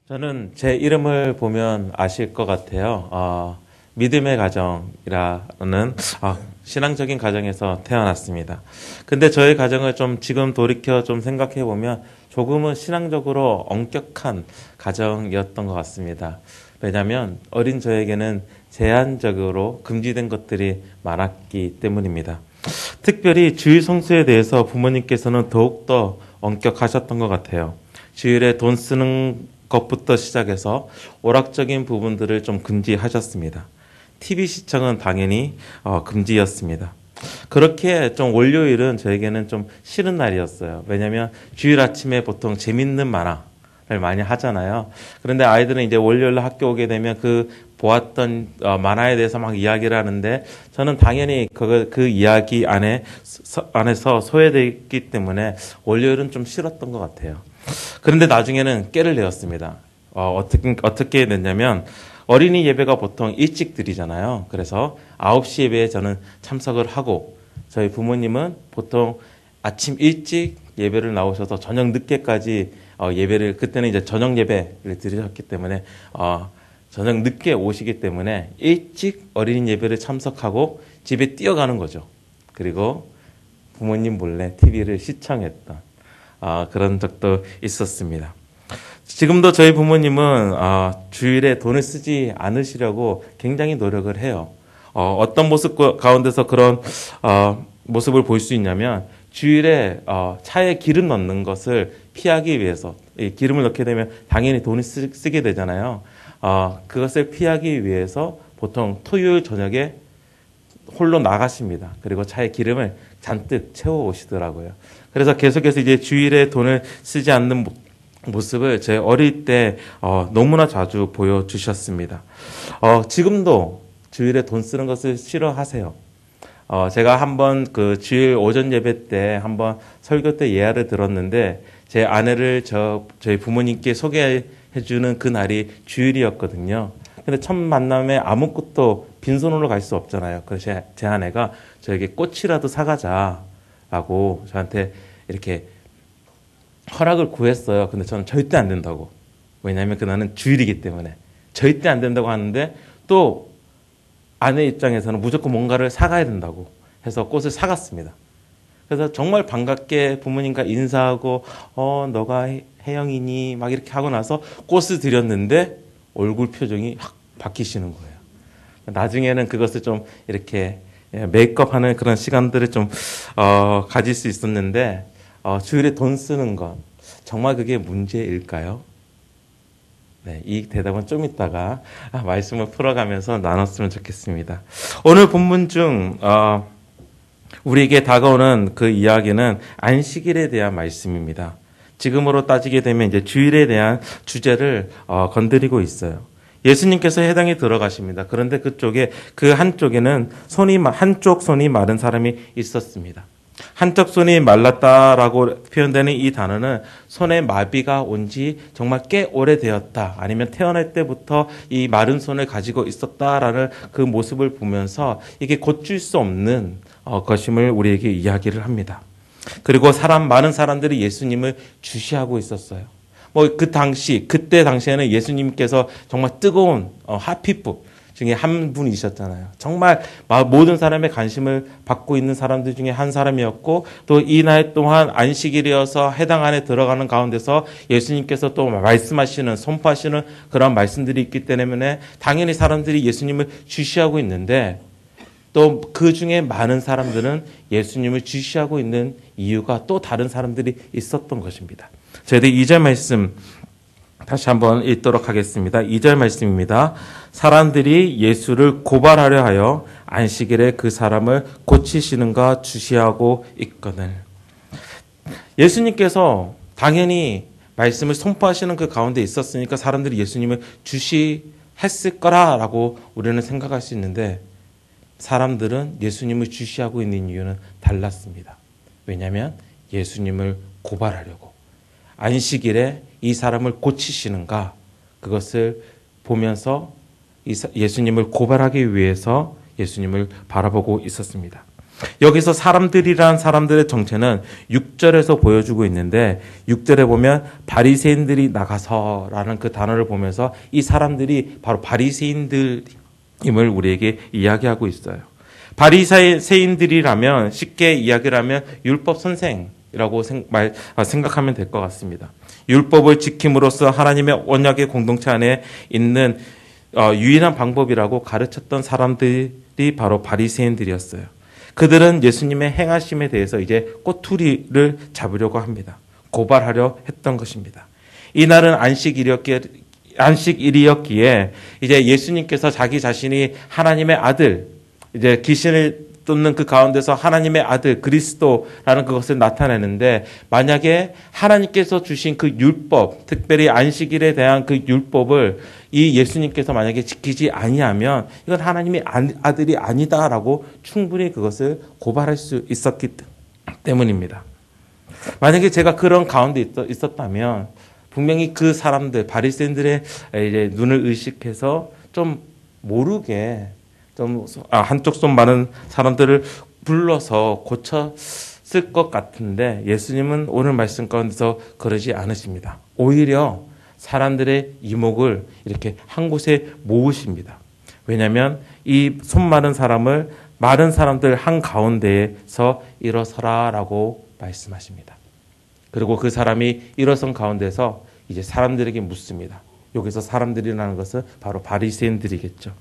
저는 제 이름을 보면 아실 것 같아요. 믿음의 가정이라는 신앙적인 가정에서 태어났습니다. 근데 저의 가정을 좀 지금 돌이켜 좀 생각해 보면 조금은 신앙적으로 엄격한 가정이었던 것 같습니다. 왜냐하면 어린 저에게는 제한적으로 금지된 것들이 많았기 때문입니다. 특별히 주일 성수에 대해서 부모님께서는 더욱더 엄격하셨던 것 같아요. 주일에 돈 쓰는 것부터 시작해서 오락적인 부분들을 좀 금지하셨습니다. TV 시청은 당연히 금지였습니다. 그렇게 좀 월요일은 저에게는 좀 싫은 날이었어요. 왜냐하면 주일 아침에 보통 재밌는 만화를 많이 하잖아요. 그런데 아이들은 이제 월요일 학교 오게 되면 그 보았던 만화에 대해서 막 이야기를 하는데 저는 당연히 그 이야기 안에서 소외되기 때문에 월요일은 좀 싫었던 것 같아요. 그런데 나중에는 깨를 내었습니다. 어떻게 됐냐면 어린이 예배가 보통 일찍 드리잖아요. 그래서 9시 예배에 저는 참석을 하고 저희 부모님은 보통 아침 일찍 예배를 나오셔서 저녁 늦게까지 예배를 그때는 이제 저녁 예배를 드리셨기 때문에 저녁 늦게 오시기 때문에 일찍 어린이 예배를 참석하고 집에 뛰어가는 거죠. 그리고 부모님 몰래 TV를 시청했던 그런 적도 있었습니다. 지금도 저희 부모님은 주일에 돈을 쓰지 않으시려고 굉장히 노력을 해요. 어떤 모습 가운데서 그런 모습을 볼 수 있냐면 주일에 차에 기름 넣는 것을 피하기 위해서 기름을 넣게 되면 당연히 돈을 쓰게 되잖아요. 그것을 피하기 위해서 보통 토요일 저녁에 홀로 나가십니다. 그리고 차에 기름을 잔뜩 채워 오시더라고요. 그래서 계속해서 이제 주일에 돈을 쓰지 않는 모습을 제 어릴 때 너무나 자주 보여주셨습니다. 지금도 주일에 돈 쓰는 것을 싫어하세요. 제가 한번 그 주일 오전 예배 때 한번 설교 때 예화를 들었는데 제 아내를 저희 부모님께 소개해 주는 그 날이 주일이었거든요. 근데 첫 만남에 아무것도 빈손으로 갈 수 없잖아요. 그래서 제 아내가 저에게 꽃이라도 사가자라고 저한테 이렇게 허락을 구했어요. 근데 저는 절대 안 된다고. 왜냐하면 그날은 주일이기 때문에 절대 안 된다고 하는데 또 아내 입장에서는 무조건 뭔가를 사가야 된다고 해서 꽃을 사갔습니다. 그래서 정말 반갑게 부모님과 인사하고 너가 혜영이니 막 이렇게 하고 나서 꽃을 드렸는데 얼굴 표정이 확 바뀌시는 거예요. 나중에는 그것을 좀 이렇게 메이크업하는 그런 시간들을 좀 가질 수 있었는데 주일에 돈 쓰는 건 정말 그게 문제일까요? 네, 이 대답은 좀 이따가 말씀을 풀어가면서 나눴으면 좋겠습니다. 오늘 본문 중 우리에게 다가오는 그 이야기는 안식일에 대한 말씀입니다. 지금으로 따지게 되면 이제 주일에 대한 주제를 건드리고 있어요. 예수님께서 해당에 들어가십니다. 그런데 그 한쪽에는 한쪽 손이 마른 사람이 있었습니다. 한쪽 손이 말랐다라고 표현되는 이 단어는 손에 마비가 온 지 정말 꽤 오래되었다. 아니면 태어날 때부터 이 마른 손을 가지고 있었다라는 그 모습을 보면서 이게 고칠 수 없는 것임을 우리에게 이야기를 합니다. 그리고 많은 사람들이 예수님을 주시하고 있었어요. 그때 당시에는 예수님께서 정말 뜨거운 하피북 중에 한 분이셨잖아요. 정말 모든 사람의 관심을 받고 있는 사람들 중에 한 사람이었고 또 이 날 동안 안식일이어서 해당 안에 들어가는 가운데서 예수님께서 또 말씀하시는 선포하시는 그런 말씀들이 있기 때문에 당연히 사람들이 예수님을 주시하고 있는데 또 그 중에 많은 사람들은 예수님을 주시하고 있는 이유가 또 다른 사람들이 있었던 것입니다. 저희들 2절 말씀 다시 한번 읽도록 하겠습니다. 2절 말씀입니다. 사람들이 예수를 고발하려 하여 안식일에 그 사람을 고치시는가 주시하고 있거늘. 예수님께서 당연히 말씀을 선포하시는 그 가운데 있었으니까 사람들이 예수님을 주시했을 거라고 우리는 생각할 수 있는데 사람들은 예수님을 주시하고 있는 이유는 달랐습니다. 왜냐하면 예수님을 고발하려고. 안식일에 이 사람을 고치시는가 그것을 보면서 예수님을 고발하기 위해서 예수님을 바라보고 있었습니다. 여기서 사람들이란 사람들의 정체는 6절에서 보여주고 있는데 6절에 보면 바리새인들이 나가서라는 그 단어를 보면서 이 사람들이 바로 바리새인들임을 우리에게 이야기하고 있어요. 바리새인들이라면 쉽게 이야기를 하면 율법 선생이라고 생각하면 될 것 같습니다. 율법을 지킴으로써 하나님의 언약의 공동체 안에 있는 유일한 방법이라고 가르쳤던 사람들이 바로 바리새인들이었어요. 그들은 예수님의 행하심에 대해서 이제 꼬투리를 잡으려고 합니다. 고발하려 했던 것입니다. 이날은 안식일이었기에 이제 예수님께서 자기 자신이 하나님의 아들, 이제 귀신을 쫓는 그 가운데서 하나님의 아들 그리스도라는 그것을 나타내는데, 만약에 하나님께서 주신 그 율법, 특별히 안식일에 대한 그 율법을 이 예수님께서 만약에 지키지 아니하면 이건 하나님의 아들이 아니다라고 충분히 그것을 고발할 수 있었기 때문입니다. 만약에 제가 그런 가운데 있었다면 분명히 그 사람들, 바리새인들의 이제 눈을 의식해서 좀 모르게 한쪽 손 많은 사람들을 불러서 고쳤을 것 같은데, 예수님은 오늘 말씀 가운데서 그러지 않으십니다. 오히려 사람들의 이목을 이렇게 한 곳에 모으십니다. 왜냐하면 이 손 많은 사람을 많은 사람들 한 가운데에서 일어서라라고 말씀하십니다. 그리고 그 사람이 일어선 가운데서 이제 사람들에게 묻습니다. 여기서 사람들이라는 것은 바로 바리새인들이겠죠.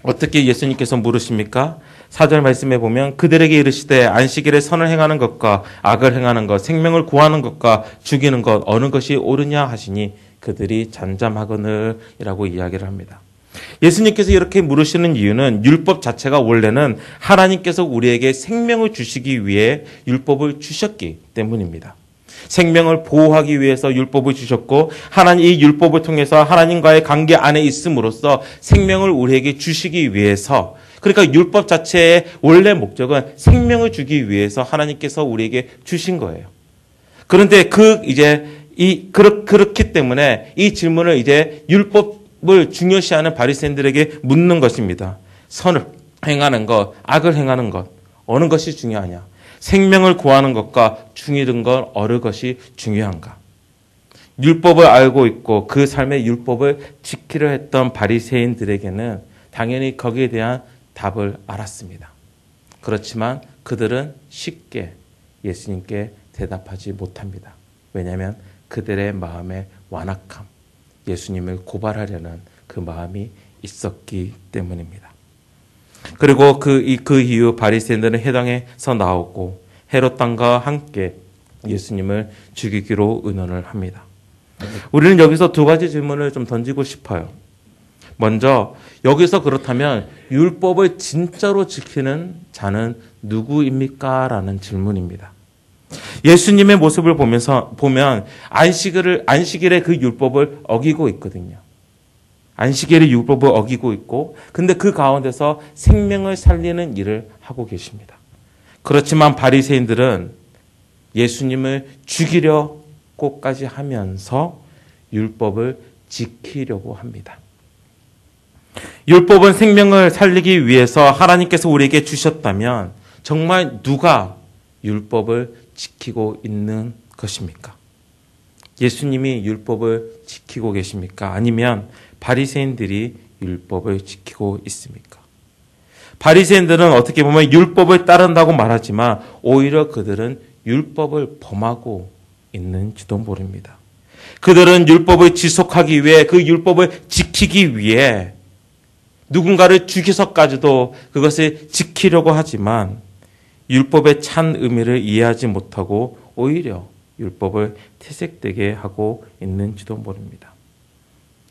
어떻게 예수님께서 물으십니까? 4절 말씀에 보면 그들에게 이르시되 안식일에 선을 행하는 것과 악을 행하는 것, 생명을 구하는 것과 죽이는 것 어느 것이 옳으냐 하시니 그들이 잠잠하거늘이라고 이야기를 합니다. 예수님께서 이렇게 물으시는 이유는 율법 자체가 원래는 하나님께서 우리에게 생명을 주시기 위해 율법을 주셨기 때문입니다. 생명을 보호하기 위해서 율법을 주셨고, 하나님 이 율법을 통해서 하나님과의 관계 안에 있음으로써 생명을 우리에게 주시기 위해서, 그러니까 율법 자체의 원래 목적은 생명을 주기 위해서 하나님께서 우리에게 주신 거예요. 그런데 그렇기 때문에 이 질문을 이제 율법을 중요시하는 바리새인들에게 묻는 것입니다. 선을 행하는 것, 악을 행하는 것, 어느 것이 중요하냐? 생명을 구하는 것과 죽이는 것 어느 것이 중요한가? 율법을 알고 있고 그 삶의 율법을 지키려 했던 바리새인들에게는 당연히 거기에 대한 답을 알았습니다. 그렇지만 그들은 쉽게 예수님께 대답하지 못합니다. 왜냐하면 그들의 마음의 완악함, 예수님을 고발하려는 그 마음이 있었기 때문입니다. 그리고 그 이후 바리새인들은 회당에서 나오고 헤롯 왕과 함께 예수님을 죽이기로 의논을 합니다. 우리는 여기서 두 가지 질문을 좀 던지고 싶어요. 먼저 여기서 그렇다면 율법을 진짜로 지키는 자는 누구입니까? 라는 질문입니다. 예수님의 모습을 보면 안식일의 그 율법을 어기고 있거든요. 안식일의 율법을 어기고 있고, 근데 그 가운데서 생명을 살리는 일을 하고 계십니다. 그렇지만 바리새인들은 예수님을 죽이려고까지 하면서 율법을 지키려고 합니다. 율법은 생명을 살리기 위해서 하나님께서 우리에게 주셨다면 정말 누가 율법을 지키고 있는 것입니까? 예수님이 율법을 지키고 계십니까? 아니면 바리새인들이 율법을 지키고 있습니까? 바리새인들은 어떻게 보면 율법을 따른다고 말하지만 오히려 그들은 율법을 범하고 있는지도 모릅니다. 그들은 율법을 지속하기 위해, 그 율법을 지키기 위해 누군가를 죽여서까지도 그것을 지키려고 하지만 율법의 찬 의미를 이해하지 못하고 오히려 율법을 퇴색되게 하고 있는지도 모릅니다.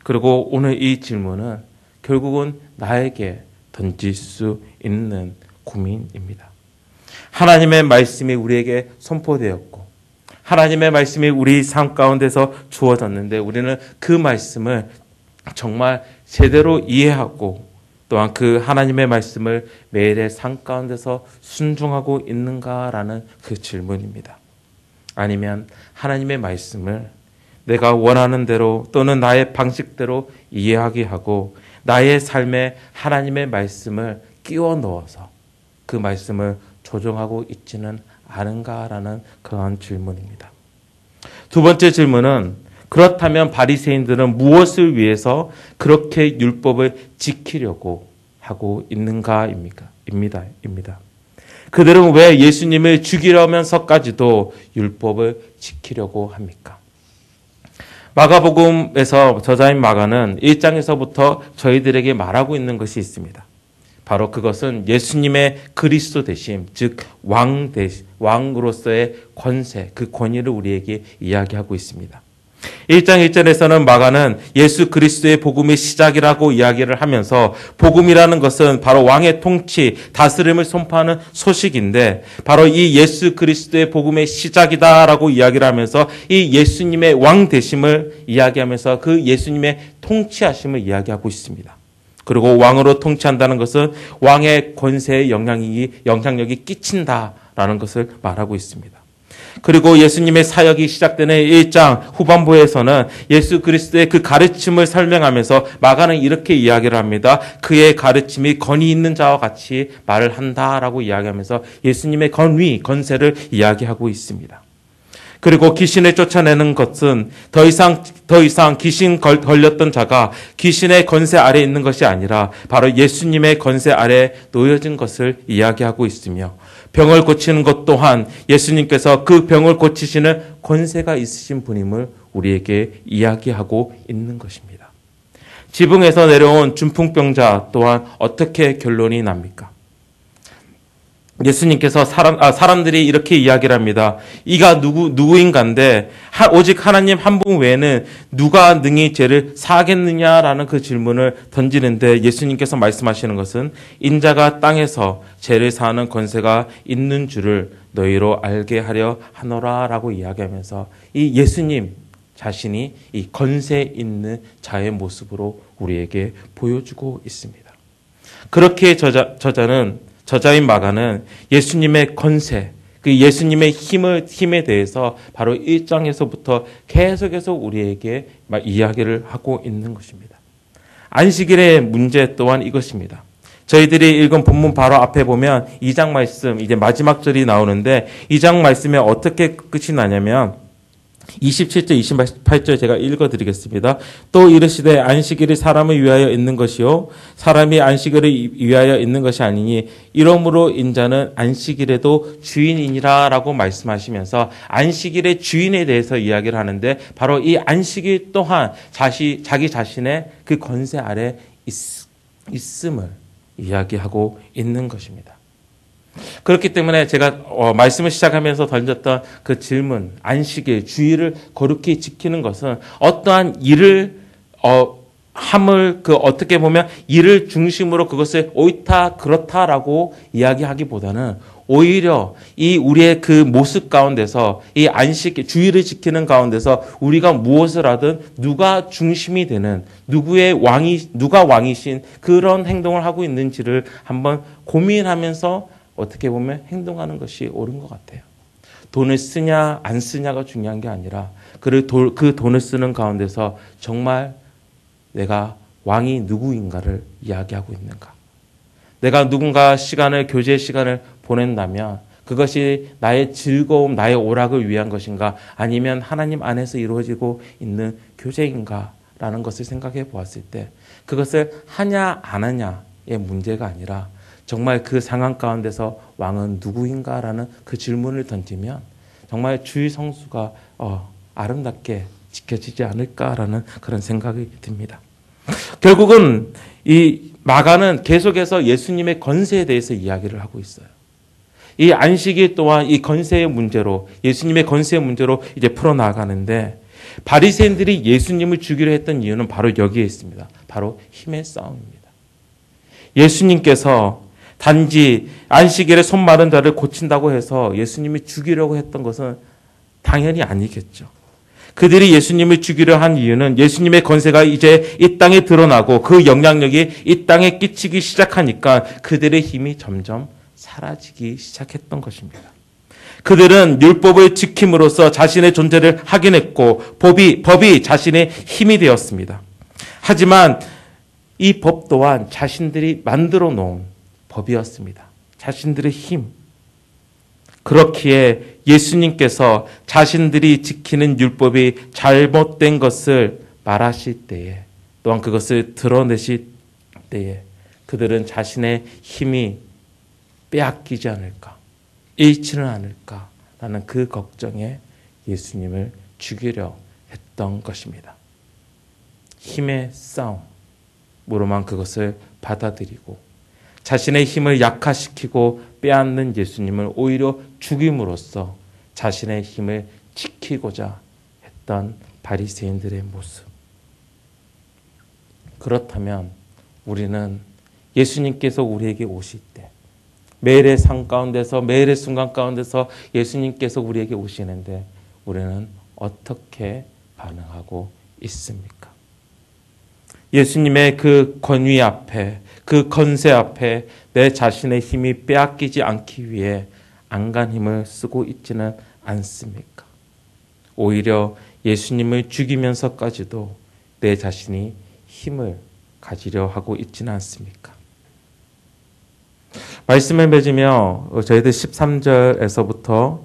그리고 오늘 이 질문은 결국은 나에게 던질 수 있는 고민입니다. 하나님의 말씀이 우리에게 선포되었고 하나님의 말씀이 우리 삶 가운데서 주어졌는데 우리는 그 말씀을 정말 제대로 이해하고 또한 그 하나님의 말씀을 매일의 삶 가운데서 순종하고 있는가라는 그 질문입니다. 아니면 하나님의 말씀을 내가 원하는 대로 또는 나의 방식대로 이해하게 하고 나의 삶에 하나님의 말씀을 끼워 넣어서 그 말씀을 조정하고 있지는 않은가라는 그런 질문입니다. 두 번째 질문은 그렇다면 바리새인들은 무엇을 위해서 그렇게 율법을 지키려고 하고 있는가입니다. 그들은 왜 예수님을 죽이려면서까지도 율법을 지키려고 합니까? 마가복음에서 저자인 마가는 1장에서부터 저희들에게 말하고 있는 것이 있습니다. 바로 그것은 예수님의 그리스도 되심, 즉 왕으로서의 권세, 그 권위를 우리에게 이야기하고 있습니다. 1장 1절에서는 마가는 예수 그리스도의 복음의 시작이라고 이야기를 하면서 복음이라는 것은 바로 왕의 통치, 다스림을 선포하는 소식인데 바로 이 예수 그리스도의 복음의 시작이다라고 이야기를 하면서 이 예수님의 왕 되심을 이야기하면서 그 예수님의 통치하심을 이야기하고 있습니다. 그리고 왕으로 통치한다는 것은 왕의 권세의 영향력이 끼친다라는 것을 말하고 있습니다. 그리고 예수님의 사역이 시작되는 1장 후반부에서는 예수 그리스도의 그 가르침을 설명하면서 마가는 이렇게 이야기를 합니다. 그의 가르침이 권위 있는 자와 같이 말을 한다라고 이야기하면서 예수님의 권위, 권세를 이야기하고 있습니다. 그리고 귀신을 쫓아내는 것은 더 이상 귀신 걸렸던 자가 귀신의 권세 아래에 있는 것이 아니라 바로 예수님의 권세 아래에 놓여진 것을 이야기하고 있으며 병을 고치는 것 또한 예수님께서 그 병을 고치시는 권세가 있으신 분임을 우리에게 이야기하고 있는 것입니다. 지붕에서 내려온 중풍병자 또한 어떻게 결론이 납니까? 예수님께서 사람들이 이렇게 이야기를 합니다. 이가 누구인가인데 오직 하나님 한 분 외에는 누가 능히 죄를 사하겠느냐라는 그 질문을 던지는데 예수님께서 말씀하시는 것은 인자가 땅에서 죄를 사하는 권세가 있는 줄을 너희로 알게 하려 하노라라고 이야기하면서 이 예수님 자신이 이 권세 있는 자의 모습으로 우리에게 보여주고 있습니다. 그렇게 저자인 마가는 예수님의 권세, 그 예수님의 힘에 대해서 바로 1장에서부터 계속해서 우리에게 이야기를 하고 있는 것입니다. 안식일의 문제 또한 이것입니다. 저희들이 읽은 본문 바로 앞에 보면 2장 말씀, 이제 마지막 절이 나오는데 2장 말씀에 어떻게 끝이 나냐면 27절, 28절 제가 읽어드리겠습니다. 또 이르시되 안식일이 사람을 위하여 있는 것이요 사람이 안식일을 위하여 있는 것이 아니니 이러므로 인자는 안식일에도 주인이니라 라고 말씀하시면서 안식일의 주인에 대해서 이야기를 하는데 바로 이 안식일 또한 자기 자신의 그 권세 아래 있음을 이야기하고 있는 것입니다. 그렇기 때문에 제가 말씀을 시작하면서 던졌던 그 질문, 안식일, 주일을 거룩히 지키는 것은 어떠한 일을 함을 어떻게 보면 일을 중심으로 그것을 옳다 그렇다라고 이야기하기보다는 오히려 이 우리의 그 모습 가운데서 이 주일을 지키는 가운데서 우리가 무엇을 하든 누가 중심이 되는 누가 왕이신 그런 행동을 하고 있는지를 한번 고민하면서 어떻게 보면 행동하는 것이 옳은 것 같아요. 돈을 쓰냐 안 쓰냐가 중요한 게 아니라 그 돈을 쓰는 가운데서 정말 내가 왕이 누구인가를 이야기하고 있는가. 내가 누군가 교제 시간을 보낸다면 그것이 나의 즐거움, 나의 오락을 위한 것인가 아니면 하나님 안에서 이루어지고 있는 교제인가라는 것을 생각해 보았을 때 그것을 하냐 안 하냐의 문제가 아니라 정말 그 상황 가운데서 왕은 누구인가라는 그 질문을 던지면 정말 주의 성수가 아름답게 지켜지지 않을까라는 그런 생각이 듭니다. 결국은 이 마가는 계속해서 예수님의 권세에 대해서 이야기를 하고 있어요. 이 안식일 또한 이 권세의 문제로 예수님의 권세의 문제로 이제 풀어나가는데 바리새인들이 예수님을 죽이려 했던 이유는 바로 여기에 있습니다. 바로 힘의 싸움입니다. 예수님께서 단지 안식일에 손 마른 자를 고친다고 해서 예수님이 죽이려고 했던 것은 당연히 아니겠죠. 그들이 예수님을 죽이려 한 이유는 예수님의 권세가 이제 이 땅에 드러나고 그 영향력이 이 땅에 끼치기 시작하니까 그들의 힘이 점점 사라지기 시작했던 것입니다. 그들은 율법을 지킴으로써 자신의 존재를 확인했고 법이 자신의 힘이 되었습니다. 하지만 이 법 또한 자신들이 만들어 놓은 법이었습니다. 자신들의 힘. 그렇기에 예수님께서 자신들이 지키는 율법이 잘못된 것을 말하실 때에, 또한 그것을 드러내실 때에 그들은 자신의 힘이 빼앗기지 않을까, 잃지는 않을까라는 그 걱정에 예수님을 죽이려 했던 것입니다. 힘의 싸움으로만 그것을 받아들이고 자신의 힘을 약화시키고 빼앗는 예수님을 오히려 죽임으로써 자신의 힘을 지키고자 했던 바리새인들의 모습. 그렇다면 우리는 예수님께서 우리에게 오실 때, 매일의 삶 가운데서, 매일의 순간 가운데서 예수님께서 우리에게 오시는데 우리는 어떻게 반응하고 있습니까? 예수님의 그 권위 앞에, 그 건세 앞에 내 자신의 힘이 빼앗기지 않기 위해 안간 힘을 쓰고 있지는 않습니까? 오히려 예수님을 죽이면서까지도 내 자신이 힘을 가지려 하고 있지는 않습니까? 말씀을 맺으며 저희들 13절에서부터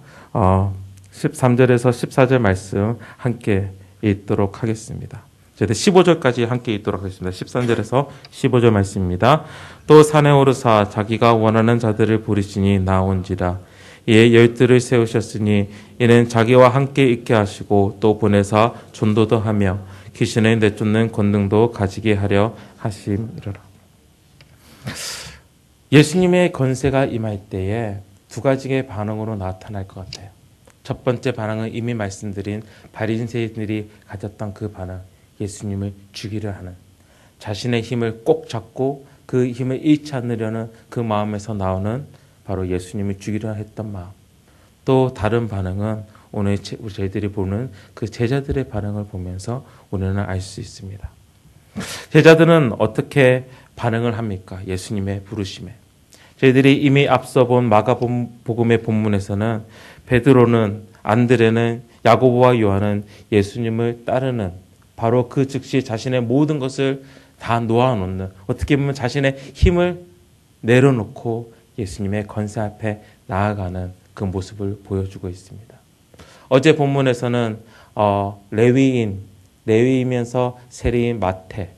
13절에서 14절 말씀 함께 읽도록 하겠습니다. 저희들 15절까지 함께 읽도록 하겠습니다. 13절에서 15절 말씀입니다. 또 산에 오르사 자기가 원하는 자들을 부르시니 나온지라. 이에 열두를 세우셨으니 이는 자기와 함께 있게 하시고 또 보내사 전도도 하며 귀신을 내쫓는 권능도 가지게 하려 하심이로라. 예수님의 권세가 임할 때에 두 가지의 반응으로 나타날 것 같아요. 첫 번째 반응은 이미 말씀드린 바리새인들이 가졌던 그 반응, 예수님을 죽이려 하는, 자신의 힘을 꼭 잡고 그 힘을 잃지 않으려는 그 마음에서 나오는 바로 예수님을 죽이려 했던 마음. 또 다른 반응은 오늘 저희들이 보는 그 제자들의 반응을 보면서 우리는 알 수 있습니다. 제자들은 어떻게 반응을 합니까? 예수님의 부르심에. 저희들이 이미 앞서 본 마가복음의 본문에서는 베드로는, 안드레는, 야고보와 요한은 예수님을 따르는, 바로 그 즉시 자신의 모든 것을 다 놓아놓는, 어떻게 보면 자신의 힘을 내려놓고 예수님의 권세 앞에 나아가는 그 모습을 보여주고 있습니다. 어제 본문에서는 레위이면서 세리인 마태,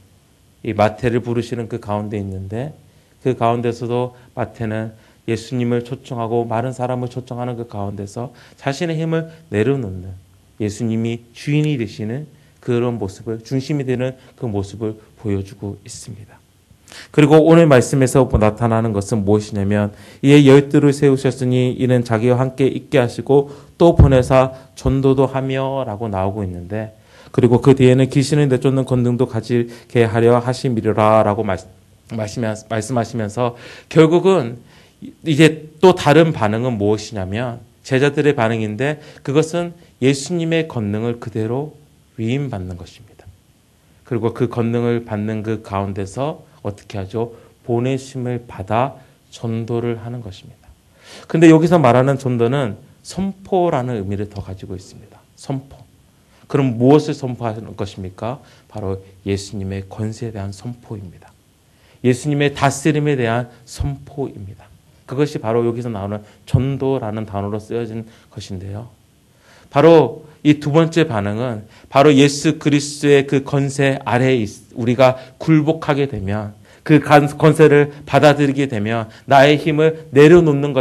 이 마태를 부르시는 그 가운데 있는데, 그 가운데서도 마태는 예수님을 초청하고 많은 사람을 초청하는 그 가운데서 자신의 힘을 내려놓는, 예수님이 주인이 되시는 그런 모습을, 중심이 되는 그 모습을 보여주고 있습니다. 그리고 오늘 말씀에서 나타나는 것은 무엇이냐면, 이에 열두를 세우셨으니 이는 자기와 함께 있게 하시고 또 보내사 전도도 하며 라고 나오고 있는데, 그리고 그 뒤에는 귀신을 내쫓는 권능도 가지게 하려 하심이라 라고 말씀하시면서 결국은 이제 또 다른 반응은 무엇이냐면 제자들의 반응인데, 그것은 예수님의 권능을 그대로 위임받는 것입니다. 그리고 그 권능을 받는 그 가운데서 어떻게 하죠? 보내심을 받아 전도를 하는 것입니다. 근데 여기서 말하는 전도는 선포라는 의미를 더 가지고 있습니다. 선포. 그럼 무엇을 선포하는 것입니까? 바로 예수님의 권세에 대한 선포입니다. 예수님의 다스림에 대한 선포입니다. 그것이 바로 여기서 나오는 전도라는 단어로 쓰여진 것인데요. 바로 이 두 번째 반응은 바로 예수 그리스도의 그 권세 아래에 우리가 굴복하게 되면, 그 권세를 받아들이게 되면 나의 힘을 내려놓는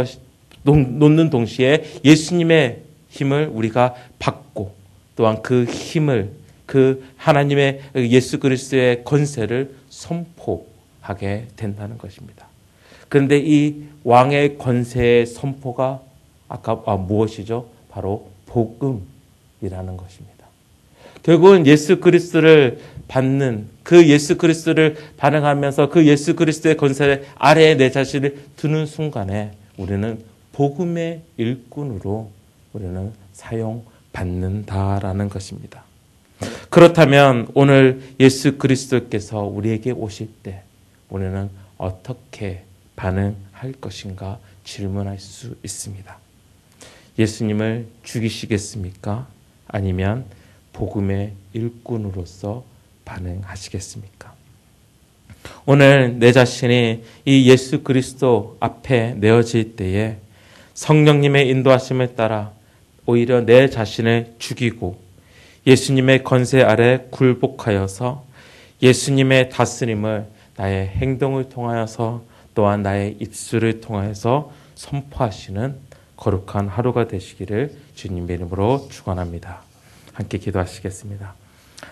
놓는 동시에 예수님의 힘을 우리가 받고, 또한 그 힘을, 그 하나님의 예수 그리스도의 권세를 선포하게 된다는 것입니다. 그런데 이 왕의 권세의 선포가 무엇이죠? 바로 복음이라는 것입니다. 결국은 예수 그리스도를 받는, 그 예수 그리스도를 반응하면서 그 예수 그리스도의 권세 아래에 내 자신을 두는 순간에 우리는 복음의 일꾼으로 우리는 사용받는다라는 것입니다. 그렇다면 오늘 예수 그리스도께서 우리에게 오실 때 우리는 어떻게 반응할 것인가 질문할 수 있습니다. 예수님을 죽이시겠습니까? 아니면 복음의 일꾼으로서 반응하시겠습니까? 오늘 내 자신이 이 예수 그리스도 앞에 내어질 때에 성령님의 인도하심을 따라 오히려 내 자신을 죽이고 예수님의 권세 아래 굴복하여서 예수님의 다스림을 나의 행동을 통하여서 또한 나의 입술을 통하여서 선포하시는 거룩한 하루가 되시기를 주님의 이름으로 축원합니다. 함께 기도하시겠습니다.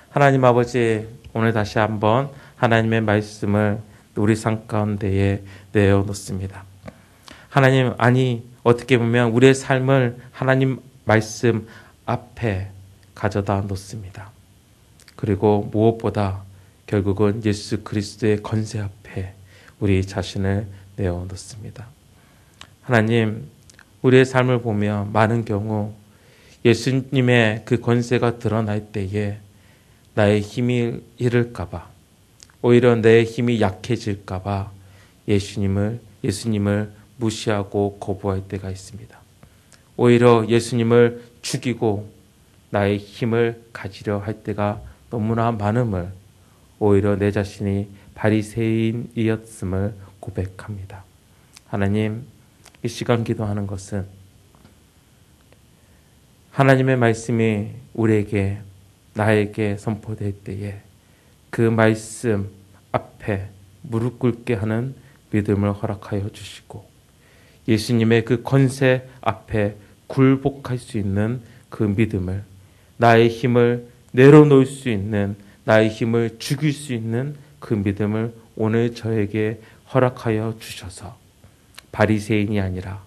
하나님 아버지, 오늘 다시 한번 하나님의 말씀을 우리 삶 가운데에 내어놓습니다. 하나님, 어떻게 보면 우리의 삶을 하나님 말씀 앞에 가져다 놓습니다. 그리고 무엇보다 결국은 예수 그리스도의 권세 앞에 우리 자신을 내어놓습니다. 하나님, 우리의 삶을 보면 많은 경우 예수님의 그 권세가 드러날 때에 나의 힘이 잃을까봐, 오히려 내 힘이 약해질까봐 예수님을 무시하고 거부할 때가 있습니다. 오히려 예수님을 죽이고 나의 힘을 가지려 할 때가 너무나 많음을, 오히려 내 자신이 바리새인이었음을 고백합니다. 하나님, 이 시간 기도하는 것은 하나님의 말씀이 우리에게, 나에게 선포될 때에 그 말씀 앞에 무릎 꿇게 하는 믿음을 허락하여 주시고 예수님의 그 권세 앞에 굴복할 수 있는 그 믿음을, 나의 힘을 내려놓을 수 있는, 나의 힘을 죽일 수 있는 그 믿음을 오늘 저에게 허락하여 주셔서 바리새인이 아니라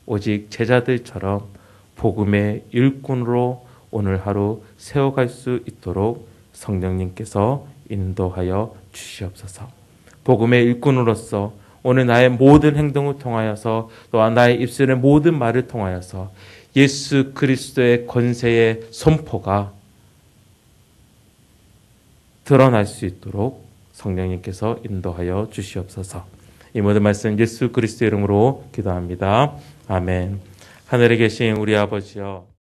오직 제자들처럼 복음의 일꾼으로 오늘 하루 세워갈 수 있도록 성령님께서 인도하여 주시옵소서. 복음의 일꾼으로서 오늘 나의 모든 행동을 통하여서, 또한 나의 입술의 모든 말을 통하여서 예수 그리스도의 권세의 선포가 드러날 수 있도록 성령님께서 인도하여 주시옵소서. 이 모든 말씀 예수 그리스도의 이름으로 기도합니다. 아멘. 하늘에 계신 우리 아버지여,